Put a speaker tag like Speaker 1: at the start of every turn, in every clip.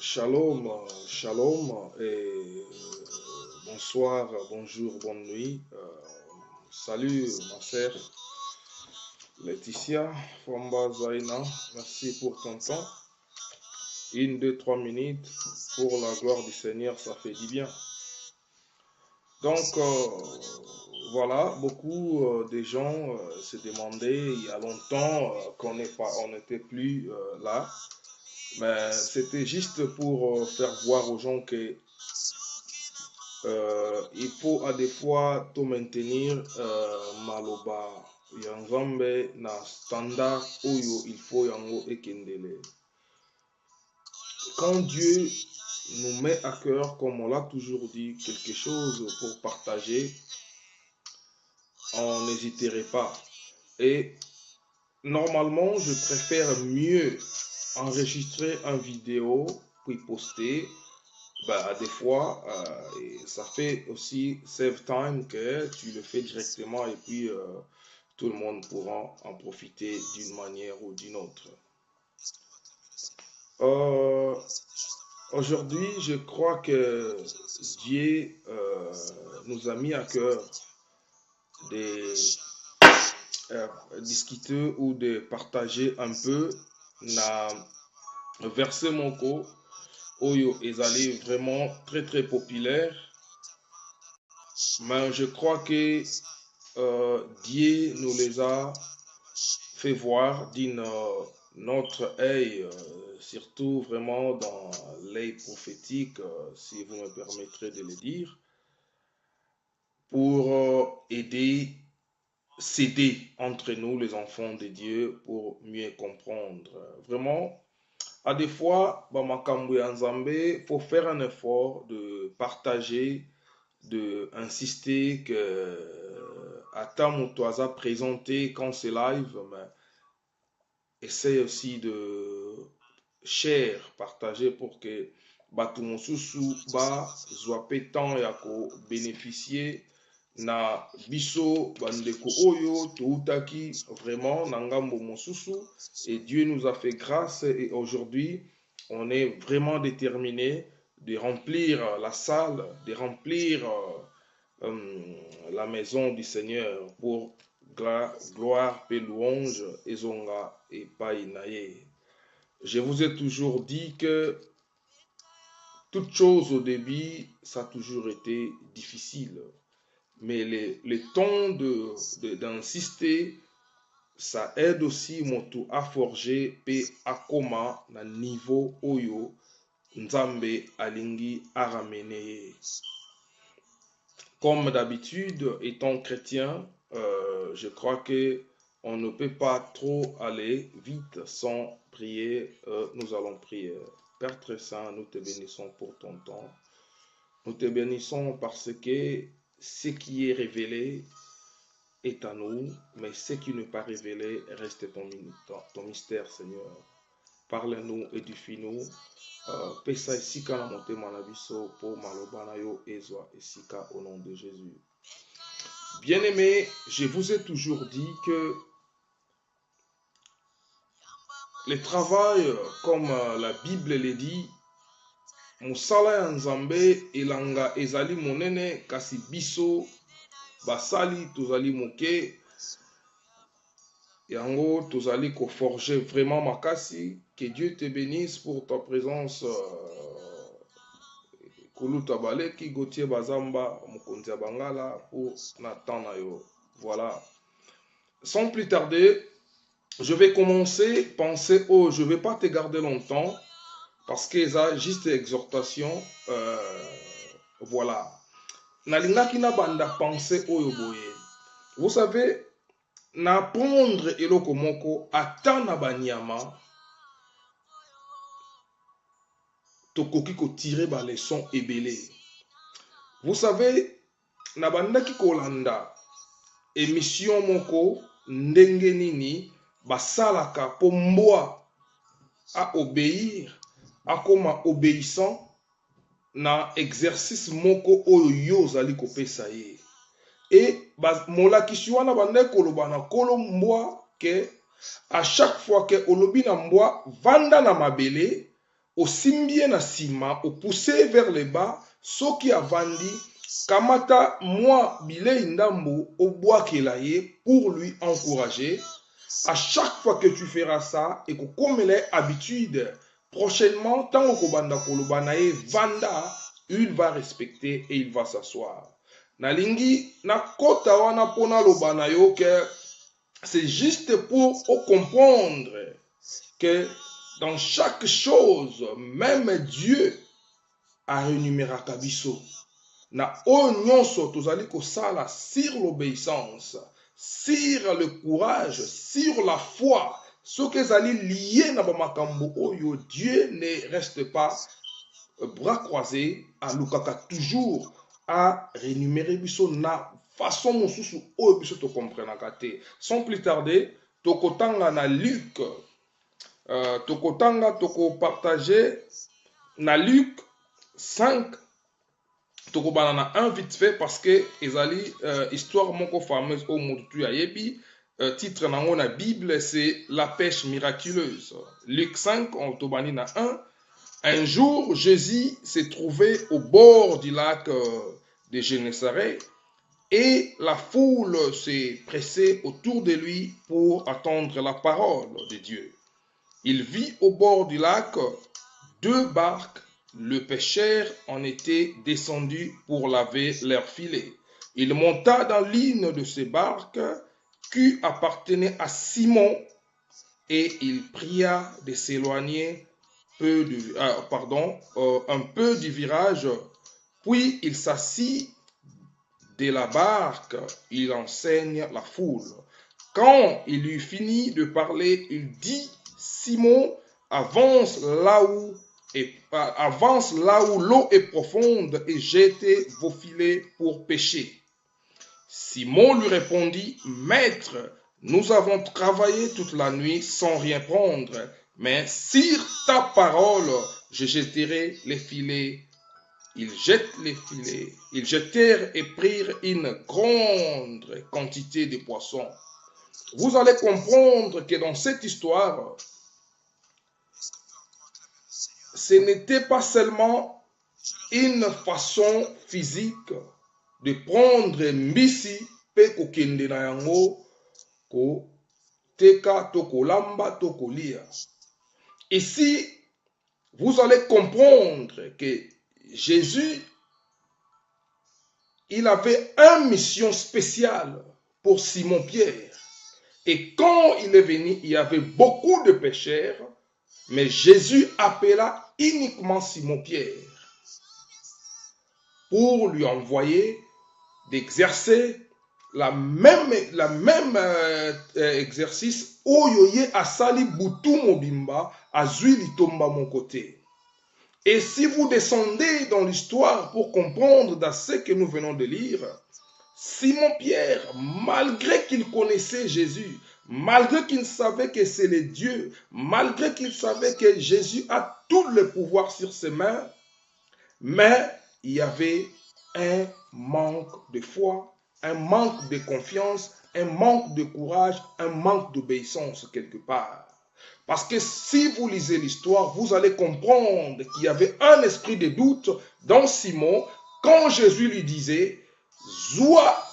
Speaker 1: Shalom, shalom et bonsoir, bonjour, bonne nuit. Salut ma sœur Laetitia Famba Zaina, merci pour ton temps. 1, 2, 3 minutes pour la gloire du Seigneur, ça fait du bien. Donc voilà, beaucoup de gens se demandaient il y a longtemps qu'on n'était plus là. Mais c'était juste pour faire voir aux gens que il faut à des fois tout maintenir maloba yanzambe na standard oyo il faut yango ekendele. Quand Dieu nous met à cœur, comme on l'a toujours dit, quelque chose pour partager, on n'hésiterait pas. Et normalement, je préfère mieux enregistrer une vidéo puis poster. Des fois, et ça fait aussi save time que tu le fais directement et puis tout le monde pourra en profiter d'une manière ou d'une autre. Aujourd'hui, je crois que Dieu nous a mis à cœur de discuter ou de partager un peu na verset moko oyo ezali vraiment très très populaire, mais je crois que Dieu nous les a fait voir d'une notre œil, surtout vraiment dans l'œil prophétique, si vous me permettrez de le dire, pour aider, s'aider entre nous les enfants de Dieu pour mieux comprendre. Vraiment, à des fois, makambo ya Nzambe, faut faire un effort de partager, de insister que à temps où tu as présenté quand c'est live, mais essaye aussi de share, partager pour que batu mosusu ba zwape temps ya ko bénéficier na biso bandeko oyo toutaki vraiment na ngambo mosusu, et Dieu nous a fait grâce et aujourd'hui on est vraiment déterminé de remplir la salle, de remplir la maison du Seigneur pour gloire et louange ezonga et païnaye. Je vous ai toujours dit que toute chose au début, ça a toujours été difficile. Mais le temps d'insister, ça aide aussi moto à forger pe akoma na niveau oyo Nzambe alingi a ramené. Comme d'habitude, étant chrétien, je crois que on ne peut pas trop aller vite sans prier. Nous allons prier. Père très saint, nous te bénissons pour ton temps. Nous te bénissons parce que ce qui est révélé est à nous, mais ce qui n'est pas révélé reste ton mystère, Seigneur. Parle-nous, édifie-nous. Pesa esika na motema na biso po maloba na yo ezwa esika au nom de Jésus. Bien-aimés, je vous ai toujours dit que le travail, comme la Bible le dit, musala ya Nzambe elanga ezali monene kasi biso basali tozali moke. Yango tozali ko forger vraiment makasi. Que Dieu te bénisse pour ta présence. Koluta baleki Gauthier Bazamba Mokonzi Bangala pour Nathan Nayo. Voilà. Sans plus tarder, je vais commencer. Penser, oh, je ne vais pas te garder longtemps parce que ça juste exhortation. Voilà. nalingaki na banda pensée oyo boye. Vous savez, na prendre eloko moko ata na banyama tokoki ko tirer ba leçon ebele. Vous savez, na bandaki kolanda émission moko ndenge nini basalaka po mbwa a obéir akoma obéissant na exercice moko oyo yo ozali kopesa ye. Et molakisi wana bandaki koloba na kolo mbwa ke à chaque fois que olobi na mbwa vanda na mabele osimbie na sima opousse vers le bas soki avandi kamata mwa bilei ndambo obwakela ye pour lui encourager. À chaque fois que tu feras ça et kokomele habitude, prochainement tango kobanda koloba na ye vanda, il va respecter et il va s'asseoir. Nalingi na kota wana pona loba na yo que c'est juste pour comprendre que dans chaque chose, même Dieu a rémunéré biso. Na o nyonso tozali kosala sur l'obéissance, sur le courage, sur la foi, ce que zali lié na bamakambo oyo, Dieu ne reste pas bras croisés à lukaka toujours à rémunérer biso na façon mosusu oyo biso to comprenaka te. Sans plus tarder, tokotanga na Luc, tokotanga toko partager na Luc 5. Tokobana na un vite fait parce que ezali histoire moko fameuse au mutu ya yebi, titre nango na Bible c'est la pêche miraculeuse. Luc 5 on tobani na 1. Un jour Jésus s'est trouvé au bord du lac de Génézareth et la foule s'est pressée autour de lui pour attendre la parole de Dieu. Il vit au bord du lac 2 barques. Le pêcheur en était descendu pour laver leurs filets. Il monta dans l'une de ces barques qui appartenait à Simon et il pria de s'éloigner un peu du virage. Puis il s'assit de la barque, il enseigne la foule. Quand il eut fini de parler, il dit, Simon, avance là où l'eau est profonde et jetez vos filets pour pêcher. Simon lui répondit, Maître, nous avons travaillé toute la nuit sans rien prendre, mais sur ta parole, je jetterai les filets. Ils jetèrent et prirent une grande quantité de poissons. Vous allez comprendre que dans cette histoire, ce n'était pas seulement une façon physique de prendre mbisi pe kokende na yango ko teka to kolamba to kolia. Ici, vous allez comprendre que Jésus, il avait une mission spéciale pour Simon-Pierre. Et quand il est venu, il y avait beaucoup de pêcheurs, mais Jésus appela uniquement Simon-Pierre pour lui envoyer d'exercer la même exercice oyoye asali butu mobimba azui litomba mon côté. Et si vous descendez dans l'histoire pour comprendre dans ce que nous venons de lire, Simon-Pierre, malgré qu'il connaissait Jésus, malgré qu'il savait que c'est le Dieu, malgré qu'il savait que Jésus a tout le pouvoir sur ses mains, mais il y avait un manque de foi, un manque de confiance, un manque de courage, un manque d'obéissance quelque part. Parce que si vous lisez l'histoire, vous allez comprendre qu'il y avait un esprit de doute dans Simon quand Jésus lui disait « Zoua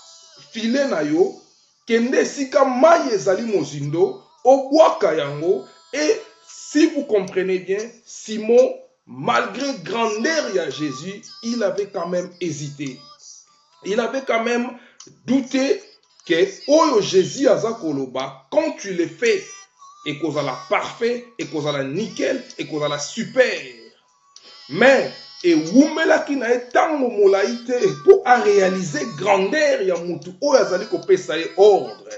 Speaker 1: filet na yo, kende sika mai ezali mozindo, obwaka yango » et si vous comprenez bien, Simon, malgré grandeur ya Jésus, il avait quand même hésité. Il avait quand même douté que oyo Jésus aza koloba, quand tu le fais, et qu'on a la parfait, et qu'on a la nickel, et qu'on a la super. Mais et wumelaki na etango molaite pour réaliser grandeur ya mutu oyo azali kopesa ye ordre.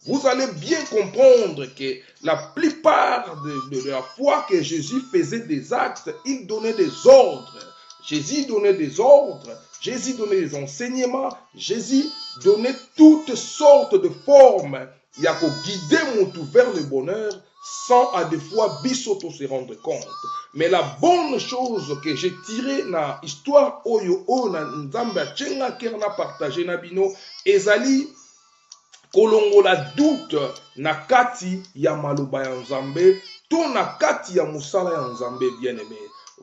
Speaker 1: Vous allez bien comprendre que la plupart de la fois que Jésus faisait des actes, il donnait des ordres. Jésus donnait des ordres, Jésus donnait des enseignements, Jésus donnait toutes sortes de formes. Il y a qu'à guider mutu vers le bonheur sans à des fois bisoto se rendre compte. Mais la bonne chose que j'ai tiré na histoire oyo na nzambe achenga kerna partagé na bino ezali kolongola doute na kati ya maloba ya nzambe to na kati ya musala ya nzambe bien-aimé.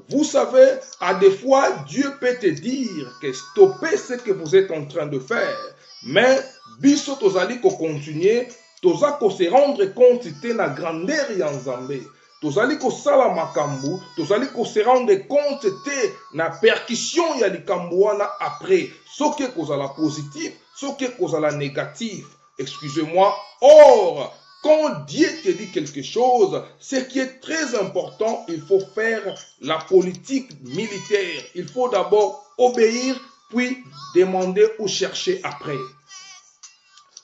Speaker 1: Vous savez, à des fois, Dieu peut te dire que stoppez ce que vous êtes en train de faire. Mais, biso tozali ko continuer, toza ko se rendre compte de la grandeur ya nzambe. Tozali ko sala makambu, tozali ko se rendre compte de la percussion ya likambu wana après. Soki kozala positif, soki kozala négatif. Excusez-moi. Or, quand Dieu te dit quelque chose, ce qui est très important, il faut faire la politique militaire. Il faut d'abord obéir, puis demander ou chercher après.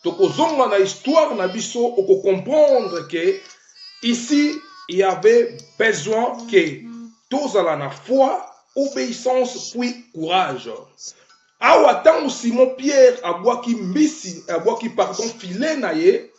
Speaker 1: Donc, aux na histoire na biso, on peut comprendre que ici, il y avait besoin que tous à la foi, obéissance, puis courage. Awa tangu Simon Pierre abwaki mbisi, abwaki pardon filet na ye,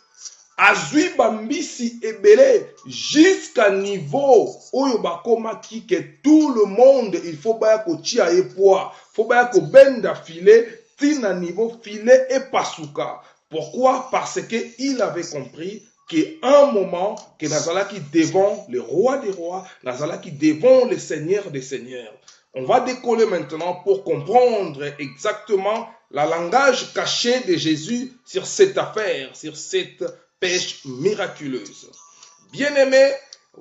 Speaker 1: azwi bambisi ebele jusqu'à niveau oyo bakomaki que tout le monde il faut baya kotia ye poids, faut baya ko benda filet tina niveau filet et pasuka. Pourquoi? Parce que il avait compris qu'à un moment que nazalaki devant le roi des rois, nazalaki devant le seigneur des seigneurs. On va décoller maintenant pour comprendre exactement le langage caché de Jésus sur cette affaire, sur cette pêche miraculeuse. Bien-aimés,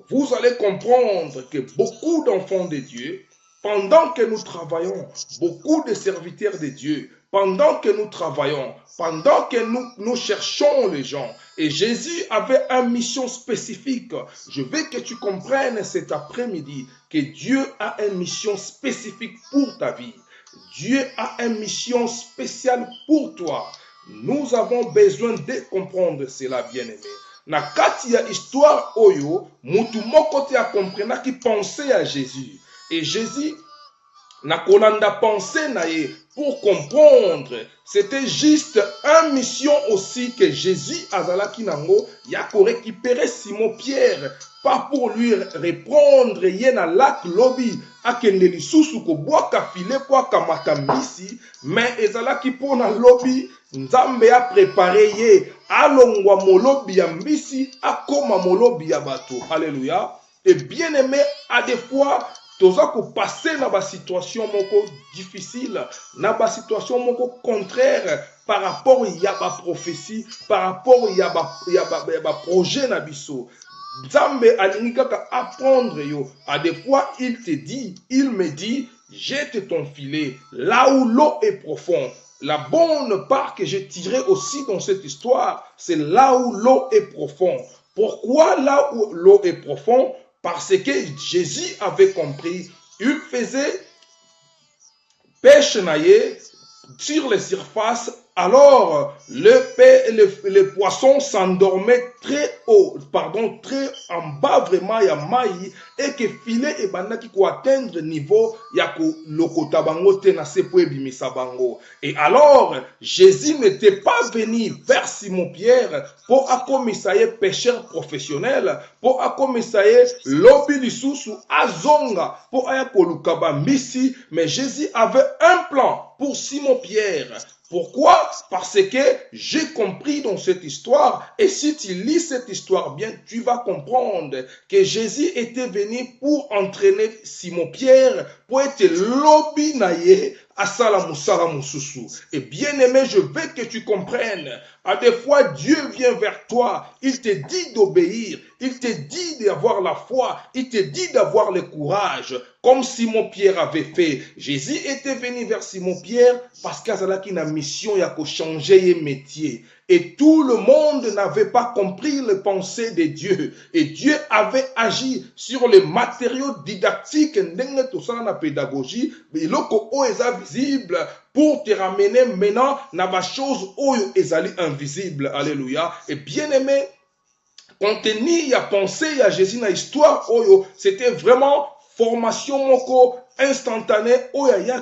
Speaker 1: vous allez comprendre que beaucoup d'enfants de Dieu, pendant que nous travaillons, beaucoup de serviteurs de Dieu, pendant que nous travaillons, pendant que nous cherchons les gens, et Jésus avait une mission spécifique. Je veux que tu comprennes cet après-midi que Dieu a une mission spécifique pour ta vie. Dieu a une mission spéciale pour toi. Nous avons besoin de comprendre cela, bien-aimé. Na kati ya histoire oyo, mutu moko te a comprena qui pensait à Jésus. Et Jésus na kolanda pensée na ye pour comprendre, c'était juste une mission aussi que Jésus azalaki nango ya ko récupérer Simon Pierre, pas pour lui répondre ye na lac lobi akende lisusu ko boaka filet po akamata mbisi, mais ezalaki po na lobi nzambe a préparé ye alongwa molobi ya mbisi akoma molobi ya bato. Alléluia. Et bien aimé, à des fois toza ko passer na ba situation moko difficile, na ba situation moko contraire par rapport ya ba prophétie, par rapport ya ba projet na biso. Nzambe alingi kaka apprendre yo. À des fois il te dit, il me dit, jette ton filet là où l'eau est profonde. La bonne part que j'ai tirée aussi dans cette histoire, c'est là où l'eau est profonde. Pourquoi là où l'eau est profonde? Parce que Jésus avait compris, il faisait pêche naïe sur les surfaces, alors les poissons s'endormaient très haut, très en bas vraiment ya maï, et que filet et bandaki ko atteindre niveau ya ko lokota bango te na sepo ebimisa bango. Et alors Jésus n'était pas venu vers Simon Pierre pour akomisaye pêcheur professionnel, pour akomisaye lobi lisusu azonga pour aya koluka bambisi, mais Jésus avait un plan pour Simon Pierre. Pourquoi? Parce que j'ai compris dans cette histoire, et si tu lis cette histoire bien, tu vas comprendre que Jésus était venu pour entraîner Simon Pierre, pour être lobi naye asala musala mususu. Et bien aimé, je veux que tu comprennes, à des fois Dieu vient vers toi, il te dit d'obéir, il te dit d'avoir la foi, il te dit d'avoir le courage, comme Simon-Pierre avait fait. Jésus était venu vers Simon-Pierre parce qu'il a une mission, il a changer de métier. Et tout le monde n'avait pas compris les pensées de Dieu. Et Dieu avait agi sur les matériaux didactiques, la pédagogie, mais est visible pour te ramener maintenant dans la chose est invisible. Alléluia. Et bien aimé, contenu, à penser à Jésus dans l'histoire, c'était vraiment formation moko instantanée,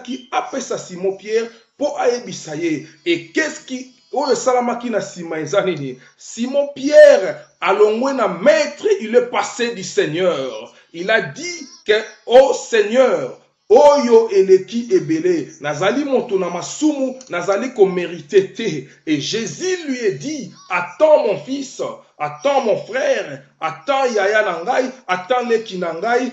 Speaker 1: qui appelle ça Simon Pierre pour ayebisaye. Et qu'est-ce qui salamaki na sima ezanini? Simon Pierre, alongwe na maître, il est passé du Seigneur. Il a dit que, oh Seigneur, oyo eleki ebele, nazali moto na masumu, nazali ko mérité te. Et Jésus lui a dit, attends mon fils, attends mon frère, attends yaya nangai, attends leki nangai,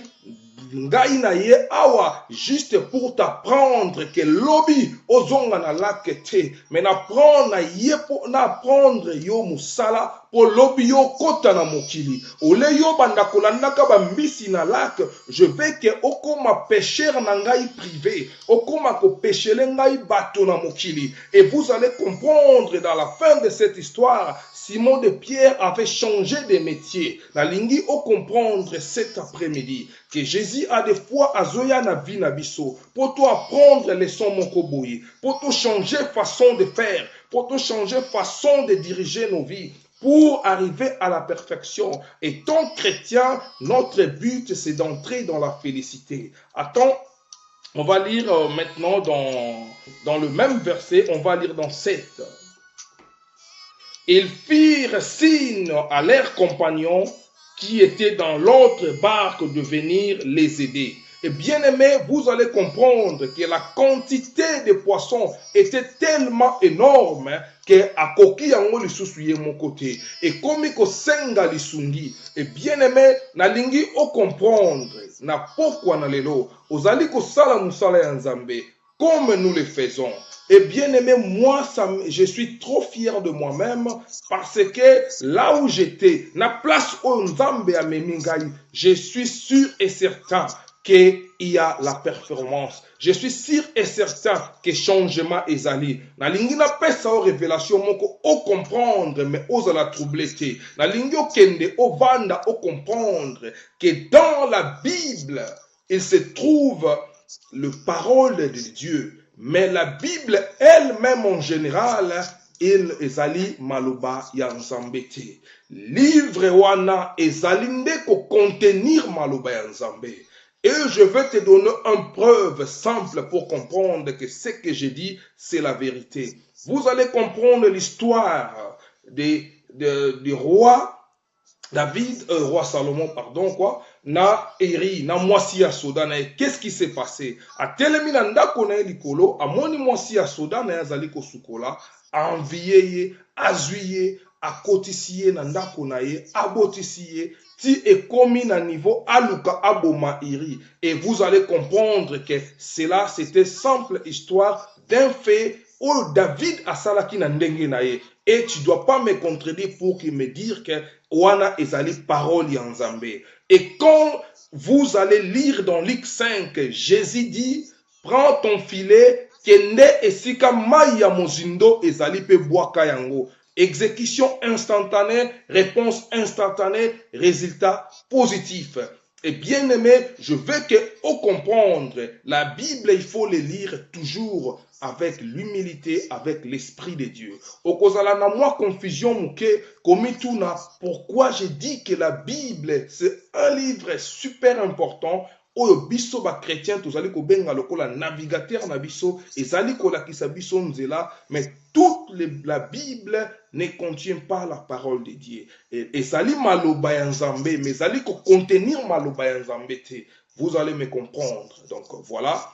Speaker 1: ngai na ye awa, juste pour t'apprendre que lobi ozonga na lake te, mais n'apprendre na ye pour n'apprendre yo musala pour lobi yo kota na mokili. Ole yo banda kolandaka ba mbisi na lake, je veux que okoma pécheur na ngai privé, okoma ko péchele ngai bato na mokili. Et vous allez comprendre dans la fin de cette histoire, Simon de Pierre avait changé de métier. La lingi au comprendre cet après-midi que Jésus a des fois azoya na vie na biso pour toi apprendre les sons mokoboyi, pour toi changer façon de faire, pour toi changer façon de diriger nos vies, pour arriver à la perfection. Et tant chrétien, notre but c'est d'entrer dans la félicité. Attends, on va lire maintenant dans le même verset, on va lire dans 7. Ils firent signe à leurs compagnons qui étaient dans l'autre barque de venir les aider. Et bien aimé, vous allez comprendre que la quantité de poissons était tellement énorme que à koki yango lisusu ye mon côté. Et comme ko senga lisungi. Et bien aimé, na lingi o comprendre na pourquoi na lelo. Ozali ko sala musala ya Nzambe comme nous le faisons. Et bien aimé, moi, je suis trop fier de moi-même parce que là où j'étais, la place où Nzambe a memingai, je suis sûr et certain qu'il y a la performance. Je suis sûr et certain que changement est allé. Na lingi na pesa o révélation moko o comprendre mais osa la troubleté. Na lingi o kende o vanda o comprendre que dans la Bible, il se trouve le parole de Dieu. Mais la Bible elle-même en général, il ezali maloba ya Nzambe te. Livre wana ezali nde ko contenir maloba ya Nzambe. Et je vais te donner une preuve simple pour comprendre que ce que je dis, c'est la vérité. Vous allez comprendre l'histoire du roi David, roi Salomon, pardon, quoi, na eri, na mwasi ya soda na qu'est-ce qui s'est passé? A telemi na ndako na likolo, a moni mwasi ya soda na yazali ko sukola, a envié, a zuye, a kotisiye na ndako na ye, a botisiye, ti e komi na niveau aluka aboma iri. Et vous allez comprendre que cela, c'était simple histoire d'un fait où David a salaki na ndenge na ye. Et tu ne dois pas me contredire pour me dire que wana ezali parole ya Nzambe. Et quand vous allez lire dans Luc 5, Jésus dit, prends ton filet, kende esika mai ya mozindo ezali pe bwaka yango. Exécution instantanée, réponse instantanée, résultat positif. Et bien aimé, je veux que vous comprendre, la Bible, il faut le lire toujours avec l'humilité, avec l'Esprit de Dieu. Au kozala na moi confusion muke, komituna, pourquoi j'ai dit que la Bible, c'est un livre super important. Oyo biso ba chrétien tozali ko benga lokola navigateur na biso ezali ko lakisa biso nzela, mais toute la Bible ne contient pas la parole de Dieu. Et ezali maloba ya Nzambe, mais ezali ko contenir maloba ya Nzambe te. Vous allez me comprendre. Donc voilà.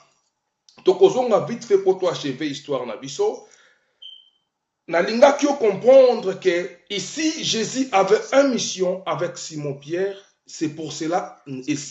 Speaker 1: Tokozonga vite fait pour toi achever histoire na biso. Na linga kyo comprendre que ici Jésus avait une mission avec Simon Pierre. C'est pour cela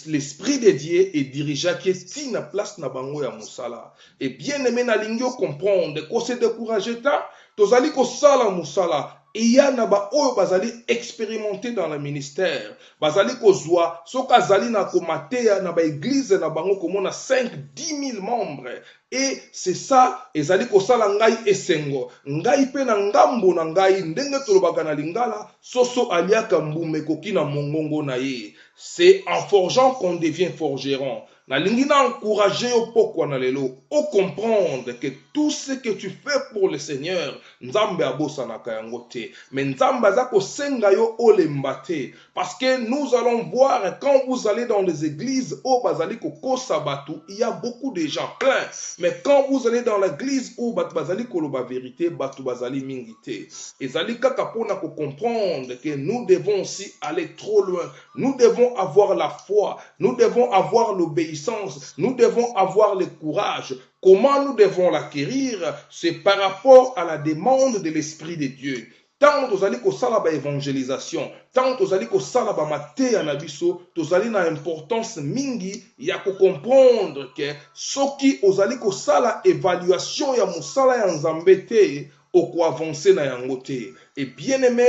Speaker 1: l'esprit de Dieu est dirigé qui est na place na bango ya musala. Et bien aimé na lingio comprendre qu'on se décourage ta tozali ko sala musala il y a naba oyo bazali expérimenté dans le ministère bazali kozwa soka azali na komateya na ba église na bango komona 5-10 000 membres et c'est ça ezali kosala ngai esengo ngai pe na ngambo na ngai ndenge tolobaka na lingala soso aliaka mbume koki na mongongo na ye. C'est en forgeant qu'on devient forgeron. Na lingi na encourager au pokwa na lelo au comprendre que tout ce que tu fais pour le Seigneur nzambe abosa na kayango te mais nzambe azako senga yo olembate parce que nous allons voir quand vous allez dans les églises au bazali koko sabatu il y a beaucoup de gens plein mais quand vous allez dans l'église où bazali koloba vérité batu bazali mingite ezali kaka pona ko comprendre que nous devons aussi aller trop loin, nous devons avoir la foi, nous devons avoir l'obéissance, nous devons avoir le courage. Comment nous devons l'acquérir? C'est par rapport à la demande de l'Esprit de Dieu. Tant que vous allez kosala ba évangélisation, tant que vous allez kosala ba mateya na biso, vous allez na importance mingi ya ko comprendre que soki ozali kosala évaluation ya musala ya nzambe te oko avancer na yango te. Et bien aimé,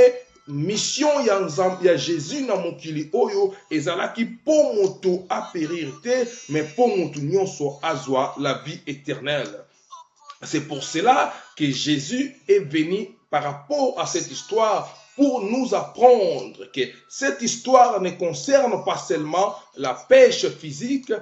Speaker 1: mission ya Jésus na mokili oyo ezalaki po moto a périr te mais po moto nyonso azwa la vie éternelle. C'est pour cela que Jésus est venu par rapport à cette histoire pour nous apprendre que cette histoire ne concerne pas seulement la pêche physique,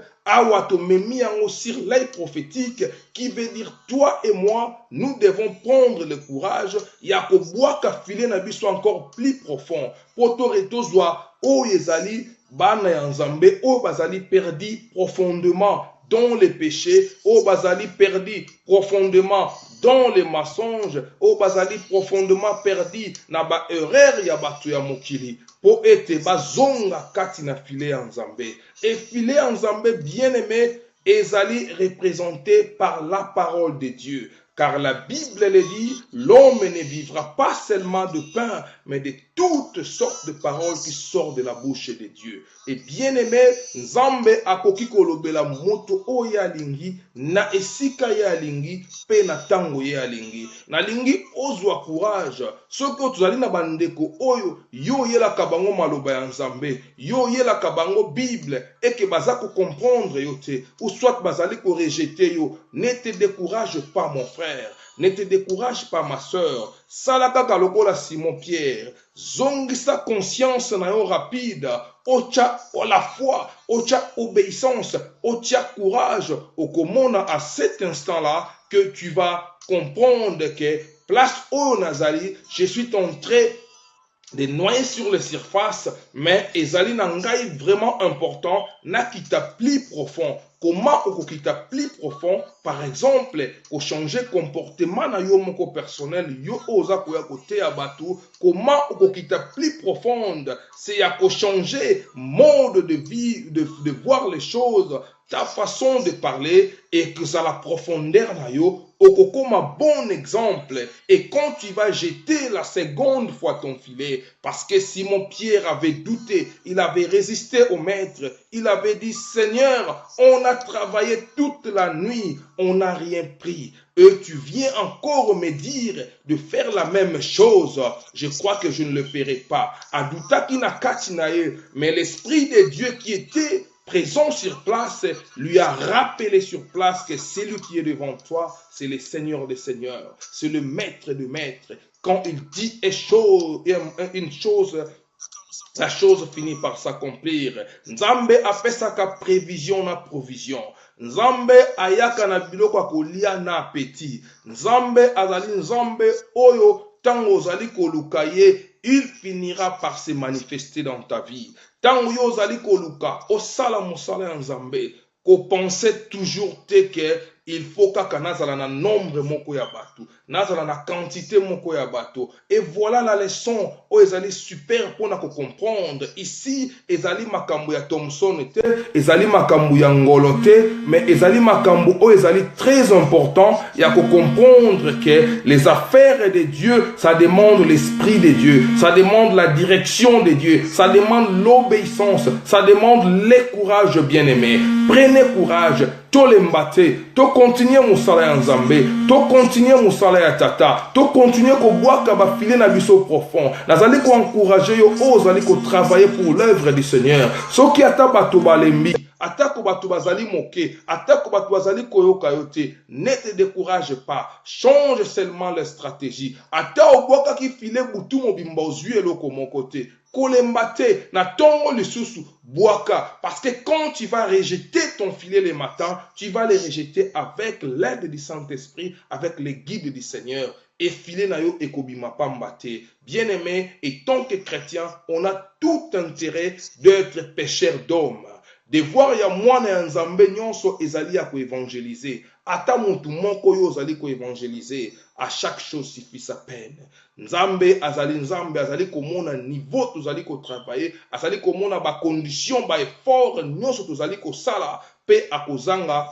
Speaker 1: sur l'œil prophétique, qui veut dire toi et moi, nous devons prendre le courage, yakoboaka filer na biso encore plus profond, potoretozwa o yezali bana ya nzambe o bazali perdu profondément dans les péchés, au bazali perdu profondément dans les mensonges, au bazali profondément perdu na ba erreur ya batu ya mokili, po ete bazonga kati na filet en Nzambe. Et filet en Nzambe bien aimé, ezali représenté par la parole de Dieu. Car la Bible le dit, l'homme ne vivra pas seulement de pain, mais de toutes sortes de paroles qui sortent de la bouche de Dieu. Et bien aimé, Nzambe akoki kolobela moto oyo alingi, na esika ya alingi, pe na tango ya alingi. Na lingi ozwa courage, soko tuzali na bandeko oyo, yo yela kabango maloba ya Nzambe, yo yela kabango Bible, et que bazako comprendre yo te, ou soit bazali ko rejeter yo, ne te décourage pas mon frère. Ne te décourage pas ma soeur. Salaka kalokola Simon Pierre. Zongisa conscience na yo rapide. Ocha la foi. Ocha obéissance. Ocha courage. Okomona à cet instant-là que tu vas comprendre que place au Nazali, je suis entré de noyer sur les surfaces, mais ezali nangai vraiment important, na kita plus profond. Comment on kita plus profond, par exemple, au changer comportement na yo moko personnel, yo oza koya kote abatu, comment on kita plus profonde, c'est ya ko changer mode de vie, de voir les choses, ta façon de parler, et que ça la profondeur na yo, comme un bon exemple. Et quand tu vas jeter la seconde fois ton filet, parce que Simon Pierre avait douté, il avait résisté au maître, il avait dit, Seigneur, on a travaillé toute la nuit, on n'a rien pris. Et tu viens encore me dire de faire la même chose. Je crois que je ne le ferai pas. Mais l'Esprit de Dieu qui était présent sur place, lui a rappelé sur place que celui qui est devant toi, c'est le Seigneur des Seigneurs, c'est le Maître des Maîtres. Quand il dit une chose, la chose finit par s'accomplir. Nzambe a fait sa prévision na provision. Nzambe ayaka na biloko akolia na appétit. Nzambe azali nzambe oyo tango ozali koluka ye, il finira par se manifester dans ta vie. Tango yo ozali koluka osala mosala ya Nzambe, ko penser toujours te que il faut kaka nazala na nombre moko ya bato, nazala na quantité moko ya bato. Et voilà la leçon o ezali super pona ko comprendre. Ici ezali makambo ya Thomson te, ezali makambo ya ngolo te, mais ezali makambo o ezali très important ya ko comprendre que les affaires de Dieu, ça demande l'esprit de Dieu, ça demande la direction de Dieu, ça demande l'obéissance, ça demande le courage bien-aimé. Prenez courage. tolemba te, tokontinue mosala ya nzambe, tokontinue mosala ya tata, tokontinue kobwaka bafile na biso profond. Nazali koencourager yo ozali kotravailler pour l'œuvre du Seigneur. Soki ata bato balembi, atako bato bazali moke, atako bato bazali koyoka yo te, ne te décourage pas, change seulement les stratégies. Ata obwaka ki file butu mobimba ozwi eloko moko te, kolemba te na tongo lisusu boaka, parce que quand tu vas rejeter ton filet le matin, tu vas le rejeter avec l'aide du Saint-Esprit, avec les guides du Seigneur. Et filet na yo ekobima pamba te. Bien-aimé, et tant que chrétien, on a tout intérêt d'être pécheur d'hommes. De voir ya mwana ya nzambe nyonso ezali ya koevangeliser. Ata mutu moko yo ozali koevangeliser. À chaque chose suffit sa peine. Nzambe azali komona niveau tozali ko travailler, azali komona ba condition ba effort nyonso tozali ko sala pe akozanga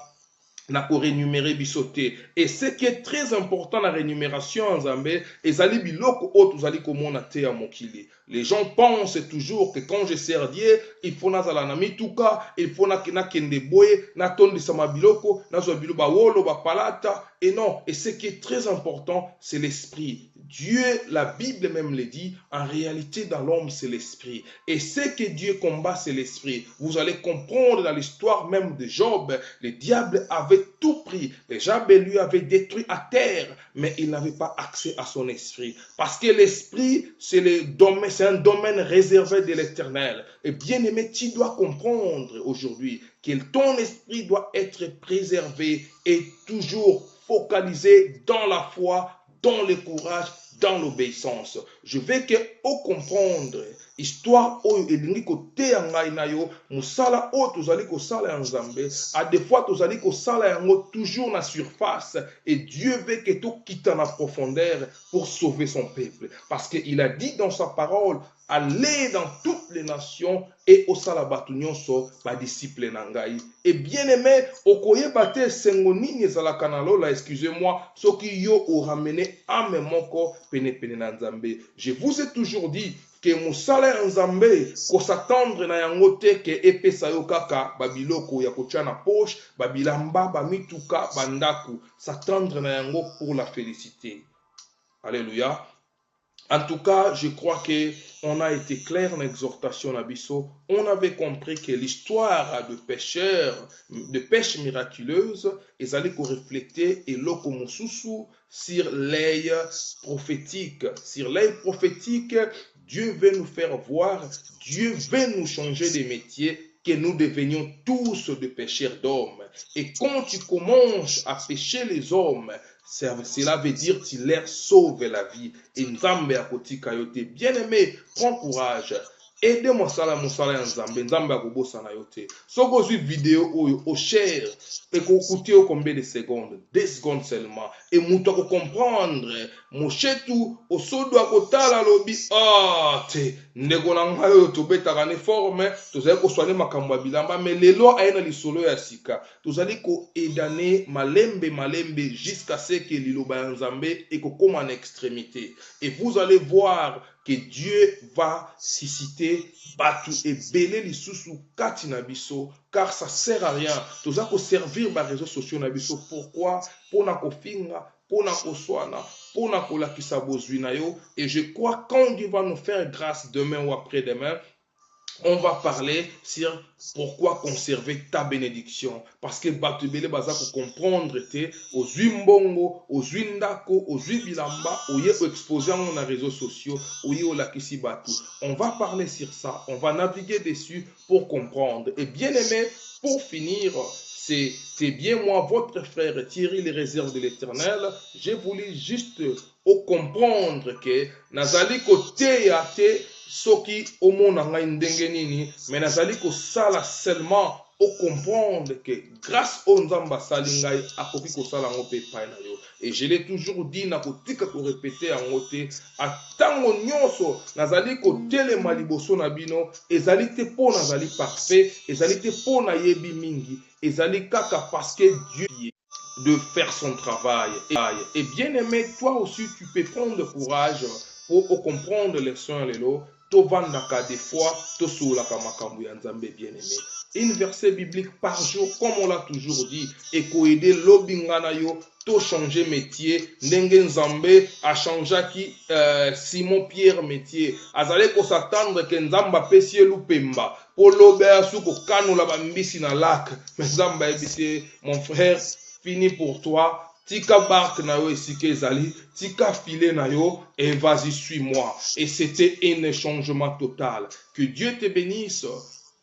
Speaker 1: na ko rémunérer bisote. Et ce qui est très important la rémunération en Nzambe, ezali biloko o tozali komona te ya mokili. Les gens pensent toujours que quand je sers Dieu, il faut nazala na mituka, il faut na kende boye, na tondisa mabiloko, na zo bilo ba wolo ba palata. Et non, et ce qui est très important, c'est l'esprit. Dieu, la Bible même le dit, en réalité dans l'homme c'est l'esprit. Et ce que Dieu combat c'est l'esprit. Vous allez comprendre dans l'histoire même de Job, le diable avait tout pris. Le diable lui avait détruit à terre, mais il n'avait pas accès à son esprit. Parce que l'esprit, c'est un domaine réservé de l'éternel. Et bien aimé, tu dois comprendre aujourd'hui que ton esprit doit être préservé et toujours focalisé dans la foi, dans le courage, dans l'obéissance. Je veux que vous comprendre histoire oyo elingi koteya ngai na yo musala oyo tozali kosala ya Nzambe à des fois tozali kosala yango toujours na surface et Dieu veut que tu quittes en profondeur pour sauver son peuple parce qu'il a dit dans sa parole allez dans toutes les nations et osala batu nyonso ba disciple na ngai. Et bien aimé okoyeba te sengo nini ezalaka na lola, excusez-moi, soki yo o ramené ame moko pene pene na Nzambe. Je vous ai toujours dit que musala ya Nzambe ko s'attendre na yango te ke epesa yo kaka babiloko ya kotia na poche, babilamba, bamituka, bandaku, s'attendre na yango pour la félicité. Alléluia. En tout cas, je crois qu'on a été clair dans l'exhortation d'Abisso. On avait compris que l'histoire de pécheurs, de pêche miraculeuse, ils allaient refléter et l'okomosusu sur l'œil prophétique. Sur l'œil prophétique, Dieu veut nous faire voir, Dieu veut nous changer de métier, que nous devenions tous des pécheurs d'hommes. Et quand tu commences à pécher les hommes, cela veut dire qu'il leur sauve la vie. Et Nzambe akotika yote. Bien-aimé, prends courage. Aidez-moi musala ya Nzambe. Nzambe akobosa na yote. Soko zui vidéo oyo o share et ko écouter au combien de secondes? 2 secondes seulement. Et muto ko comprendre. Moshetu osodo akotala lobi te ndeko na ngai oyo tobetaka ne forme tozali koswane makambo ya bilamba mais lelo ayena lisolo ya sika tozali ko edane malembe jusqu'à ce que liloba ya Nzambe ekokoma na extrémité. Et vous allez voir que Dieu va susciter batu ebele lisusu kati na biso car ça sert à rien. Tozali ko servir ba réseaux sociaux na biso. Pourquoi? Pona kofinga, pona koswana, pona kolakisa bozwi na yo. Et je crois quand Dieu va nous faire grâce demain ou après-demain, on va parler sur pourquoi conserver ta bénédiction. Parce que batubele baza ko comprendre te ozwi mbongo, ozwi ndako, ozwi bilamba, oye exposer dans les réseaux sociaux, oye olakisi batu. On va parler sur ça, on va naviguer dessus pour comprendre. Et bien aimé, pour finir, c'est bien moi, votre frère Thierry, les réserves de l'Éternel. Je voulais juste comprendre que nazali kote ya te soki omona ngai ndenge nini, mais nazali kosala seulement au comprendre que grâce au Nzamba sali ngai akoki kosala ngo pe pa na yo. Et je l'ai toujours dit na kotika ko répéter en moté atango nyonso nazali kotelema liboso na bino ezali te po nazali parfait, ezali te po na yebi mingi, ezali kaka parce que Dieu de faire son travail. Et bien aimé, toi aussi tu peux prendre courage pour comprendre les soins les lots. Tovandaka des fois, tosoulaka makambu ya Nzambe bien aimé. une verset biblique par jour, comme on l'a toujours dit, et aider l'obingana yo to changer métier. Ndenge Nzambe a changé qui Simon Pierre métier. Azale ko s'attendre que Nzamba pesie lupemba. Pour l'obéa sou ko kanola bambisi na lac. Mais Nzamba ebisi, mon frère, fini pour toi. Tika barque na yo esike ezali, tika filet na yo, et vas-y, suis-moi. Et c'était un changement total. Que Dieu te bénisse.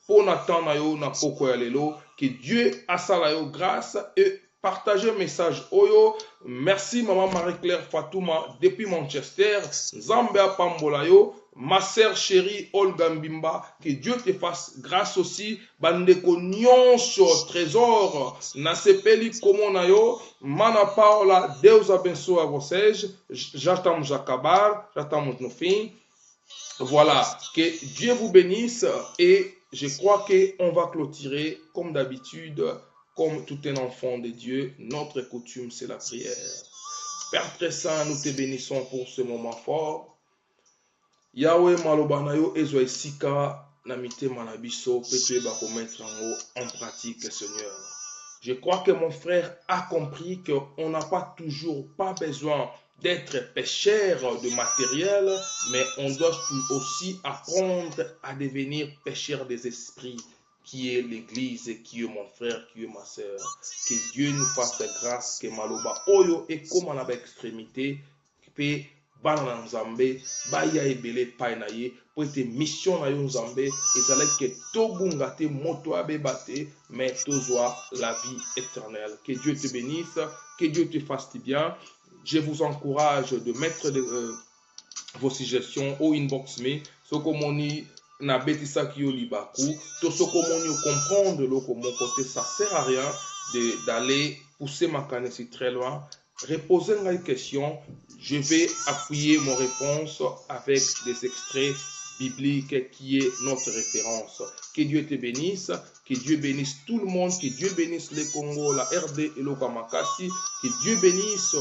Speaker 1: Pour Nathan na yo na poko ya lelo, que Dieu asala yo grâce et partagez un message. Oyo, merci maman Marie-Claire Fatouma depuis Manchester. Zambia Pambolayo, ma sœur chérie Olga Mbimba, que Dieu te fasse grâce aussi. Bandeko nyonso trésor na sepeli komo na yo. Mana Paola, Deus abençoe vocês. J'attends Jacabar, j'attends mon fin. Voilà, que Dieu vous bénisse et je crois qu'on va clôturer comme d'habitude, comme tout un enfant de Dieu. Notre coutume, c'est la prière. Père très saint, nous te bénissons pour ce moment fort. Yahweh malobanayo ezo esika na mitema na biso pe ba ko mettre en pratique, Seigneur. Je crois que mon frère a compris qu'on n'a pas toujours besoin d'être pêcheur de matériel, mais on doit aussi apprendre à devenir pêcheur des esprits, qui est l'église, qui est mon frère, qui est ma sœur. Que Dieu nous fasse grâce, que maloba oyo et comme on a extrémité, que bana nzambe baya ebele pai na ye po ete mission na yo nzambe ezalaki ke tobunga te moto abeba te mais tozwa la vie éternelle. Que Dieu te bénisse, que Dieu te fasse du bien. Je vous encourage de mettre vos suggestions au inbox me sokomoni na betisaki yo libaku to sokomoni comprendre lo mon côté, ça sert à rien d'aller pousser ma canne très loin. Reposez une question, je vais appuyer mon réponse avec des extraits bibliques qui est notre référence. Que Dieu te bénisse, que Dieu bénisse tout le monde, que Dieu bénisse le Congo, la RD et le Kamakasi, que Dieu bénisse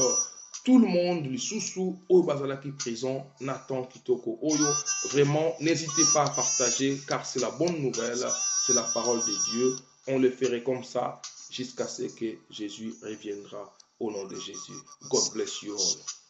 Speaker 1: tout le monde, les sous-sous, au Bazalaki prison, Nathan Kitoko Oyo. Vraiment, n'hésitez pas à partager car c'est la bonne nouvelle, c'est la parole de Dieu. On le ferait comme ça jusqu'à ce que Jésus reviendra. Au nom de Jésus. God bless you all.